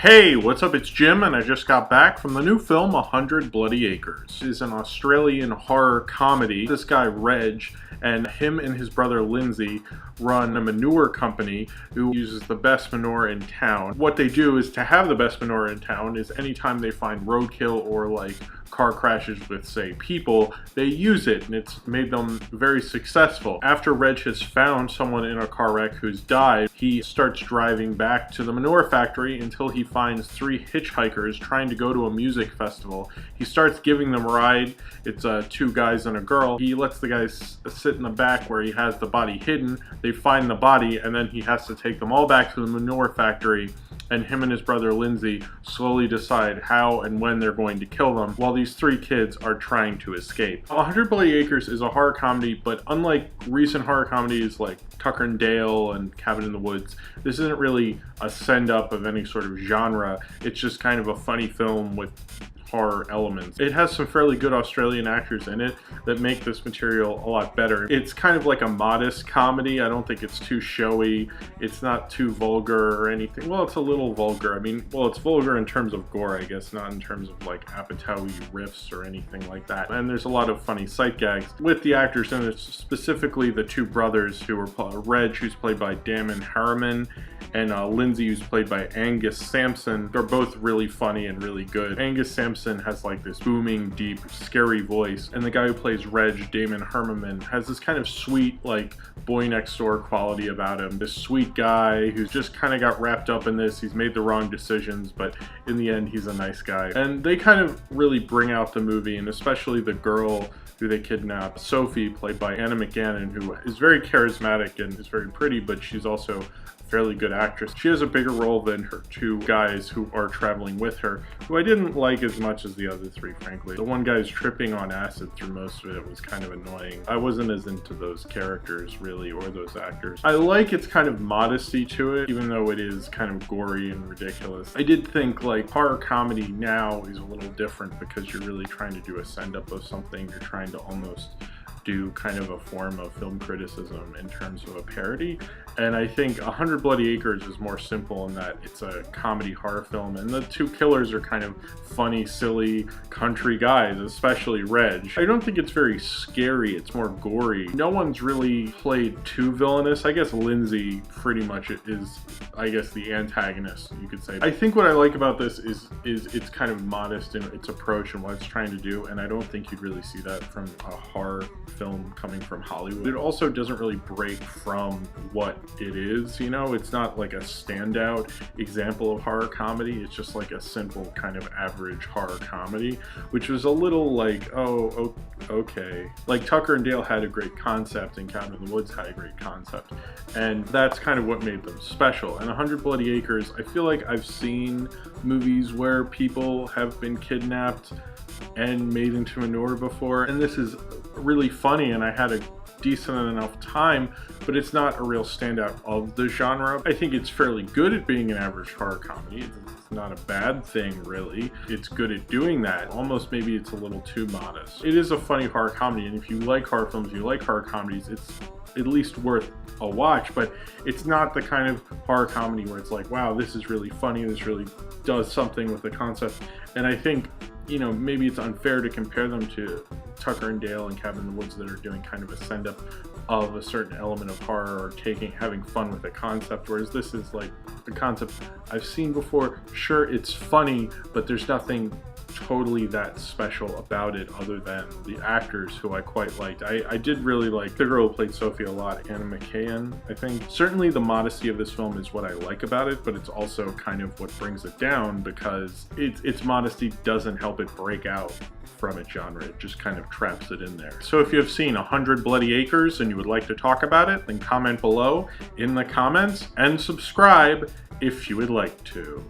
Hey, what's up? It's Jim, and I just got back from the new film 100 Bloody Acres. It is an Australian horror comedy. This guy, Reg, and him and his brother Lindsay run a manure company who uses the best manure in town. What they do is to have the best manure in town is anytime they find roadkill or like car crashes with, say, people, they use it, and it's made them very successful. After Reg has found someone in a car wreck who's died, he starts driving back to the manure factory until he finds three hitchhikers trying to go to a music festival. He starts giving them a ride. It's two guys and a girl. He lets the guys sit in the back where he has the body hidden. They find the body, and then he has to take them all back to the manure factory, and him and his brother Lindsay slowly decide how and when they're going to kill them while these three kids are trying to escape. 100 Bloody Acres is a horror comedy, but unlike recent horror comedies like Tucker and Dale and Cabin in the Woods, this isn't really a send-up of any sort of genre. It's just kind of a funny film with horror elements. It has some fairly good Australian actors in it that make this material a lot better. It's kind of like a modest comedy. I don't think it's too showy. It's not too vulgar or anything. Well, it's a little vulgar. I mean, well, it's vulgar in terms of gore, I guess, not in terms of like Apatow-y riffs or anything like that. And there's a lot of funny sight gags with the actors in it, specifically the two brothers who are Reg, who's played by Damon Harriman, and Lindsay, who's played by Angus Sampson. They're both really funny and really good. Angus Sampson has like this booming, deep, scary voice, and the guy who plays Reg, Damon Harriman, has this kind of sweet, like, boy next door quality about him. This sweet guy who's just kind of got wrapped up in this. He's made the wrong decisions, but in the end, he's a nice guy. And they kind of really bring out the movie, and especially the girl who they kidnap, Sophie, played by Anna McGannon, who is very charismatic and is very pretty, but she's also a fairly good actress. She has a bigger role than her two guys who are traveling with her, who I didn't like as much as the other three, frankly. The one guy's tripping on acid through most of it. It was kind of annoying. I wasn't as into those characters, really, or those actors. I like its kind of modesty to it, even though it is kind of gory and ridiculous. I did think, like, horror comedy now is a little different because you're really trying to do a send-up of something. You're trying to almost do kind of a form of film criticism in terms of a parody, and I think 100 Bloody Acres is more simple in that it's a comedy horror film, and the two killers are kind of funny, silly country guys, especially Reg. I don't think it's very scary, it's more gory. No one's really played too villainous. I guess Lindsay pretty much is, I guess, the antagonist, you could say. I think what I like about this is it's kind of modest in its approach and what it's trying to do, and I don't think you'd really see that from a horror film coming from Hollywood. It also doesn't really break from what it is, you know? It's not like a standout example of horror comedy. It's just like a simple kind of average horror comedy, which was a little like, oh, okay. Like Tucker and Dale had a great concept and Cabin in the Woods had a great concept, and that's kind of what made them special. And 100 Bloody Acres, I feel like I've seen movies where people have been kidnapped and made into manure before, and this is really funny, and I had a decent enough time, but it's not a real standout of the genre. I think it's fairly good at being an average horror comedy. It's not a bad thing, really. It's good at doing that. Almost maybe it's a little too modest. It is a funny horror comedy, and if you like horror films, you like horror comedies, it's at least worth a watch, but it's not the kind of horror comedy where it's like, wow, this is really funny, this really does something with the concept. And I think, you know, maybe it's unfair to compare them to Tucker and Dale and Cabin in the Woods that are doing kind of a send-up of a certain element of horror or having fun with the concept, whereas this is like the concept I've seen before. Sure, it's funny, but there's nothing totally that special about it other than the actors, who I quite liked. I did really like the girl who played Sophie a lot, Anna McGannon, I think. Certainly the modesty of this film is what I like about it, but it's also kind of what brings it down, because its modesty doesn't help it break out from its genre. It just kind of traps it in there. So if you have seen 100 Bloody Acres and you would like to talk about it, then comment below in the comments and subscribe if you would like to.